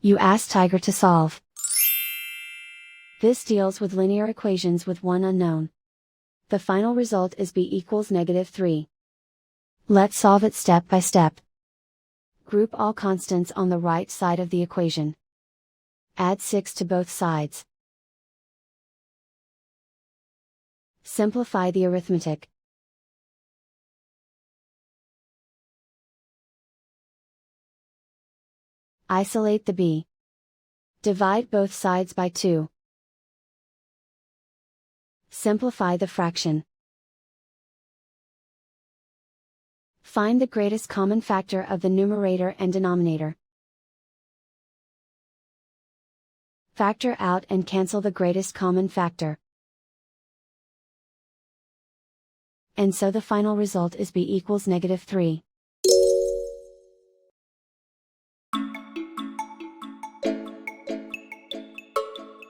You ask Tiger to solve. This deals with linear equations with one unknown. The final result is b equals -3. Let's solve it step by step. Group all constants on the right side of the equation. Add 6 to both sides. Simplify the arithmetic. Isolate the b. Divide both sides by 2. Simplify the fraction. Find the greatest common factor of the numerator and denominator. Factor out and cancel the greatest common factor. And so the final result is b equals -3.